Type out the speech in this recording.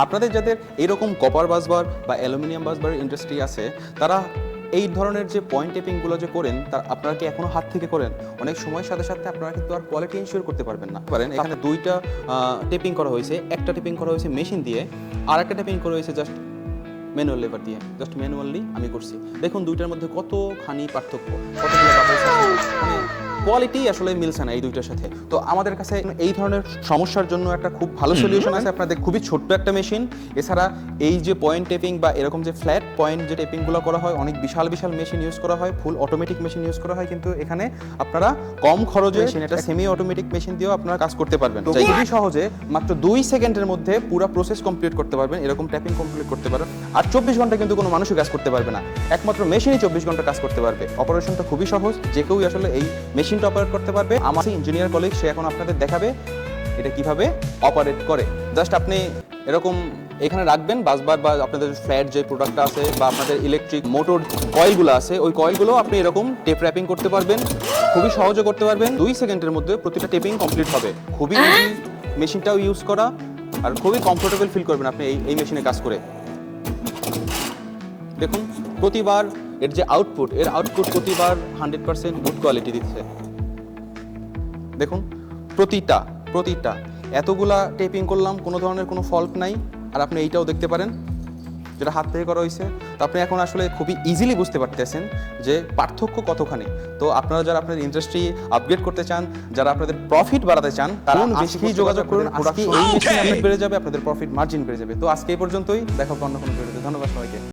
আপনাদের যাদের এরকম কপার বাসবার বা অ্যালুমিনিয়াম বাসবারের ইন্ডাস্ট্রি আছে, তারা এই ধরনের যে পয়েন্ট টেপিংগুলো যে করেন, তার আপনারা কি এখনো হাত থেকে করেন? অনেক সময়ের সাথে সাথে আপনারা কিন্তু আর কোয়ালিটি ইনশিওর করতে পারবেন না। এখানে দুইটা টেপিং করা হয়েছে, একটা টেপিং করা হয়েছে মেশিন দিয়ে, আর একটা টেপিং করা হয়েছে জাস্ট ম্যানুয়াল লেবার দিয়ে। জাস্ট ম্যানুয়ালি আমি করছি। দেখুন দুইটার মধ্যে কতখানি পার্থক্য, কতগুলো বাবলস আছে, মানে কোয়ালিটি আসলে মিলছে না এই দুইটার সাথে। তো আমাদের কাছে এই ধরনের সমস্যার জন্য একটা খুব ভালো সলিউশন আছে। আপনাদের খুবই ছোট্ট একটা মেশিন। এছাড়া এই যে পয়েন্ট টেপিং বা এরকম যে ফ্ল্যাট পয়েন্ট যে টেপিংগুলো করা হয়, অনেক বিশাল বিশাল মেশিন ইউজ করা হয়, ফুল অটোমেটিক মেশিন ইউজ করা হয়, কিন্তু এখানে আপনারা কম খরচে এটা সেমি অটোমেটিক মেশিন দিয়েও আপনারা কাজ করতে পারবেন। তো খুবই সহজে মাত্র 2 সেকেন্ডের মধ্যে পুরো প্রসেস কমপ্লিট করতে পারবেন, এরকম ট্যাপিং কমপ্লিট করতে পারবেন। আর 24 ঘন্টা কিন্তু কোনো মানুষই কাজ করতে পারবে না, একমাত্র মেশিনই 24 ঘন্টা কাজ করতে পারবে। অপারেশনটা খুবই সহজ, যে কেউ আসলে এই মেশিনটা অপারেট করতে পারবে। আমার ইঞ্জিনিয়ার কলিগ সে এখন আপনাদের দেখাবে এটা কিভাবে অপারেট করে। জাস্ট আপনি এরকম এখানে রাখবেন বাসবার বা আপনাদের ফ্ল্যাট যে প্রোডাক্টটা আছে বা আপনাদের ইলেকট্রিক মোটর কয়েলগুলো আছে, ওই কয়েলগুলো আপনি এরকম টেপ র্যাপিং করতে পারবেন, খুবই সহজে করতে পারবেন। 2 সেকেন্ডের মধ্যে প্রতিটা টেপিং কমপ্লিট হবে। খুবই ইজি মেশিনটাও ইউজ করা, আর খুবই কমফোর্টেবল ফিল করবেন আপনি এই মেশিনে কাজ করে। দেখুন প্রতিবার এর যে আউটপুট প্রতিবার 100% গুড কোয়ালিটি দিচ্ছে। দেখুন প্রতিটা এতগুলা টেপিং করলাম, কোনো ধরনের কোনো ফল্ট নাই। আর আপনি এইটাও দেখতে পারেন যেটা হাত থেকে করা হয়েছে। তো আপনি এখন আসলে খুবই ইজিলি বুঝতে পারতেছেন যে পার্থক্য কতখানি। তো আপনারা যারা আপনাদের ইন্ডাস্ট্রি আপগ্রেড করতে চান, যারা আপনাদের প্রফিট বাড়াতে চান, তারা বেশি যোগাযোগ করুন। আজকে এই মেশিন বেড়ে যাবে, আপনাদের প্রফিট মার্জিন বেড়ে যাবে। তো আজকে এই পর্যন্তই, দেখা হবে অন্য কোনো ভিডিওতে। ধন্যবাদ সবাইকে।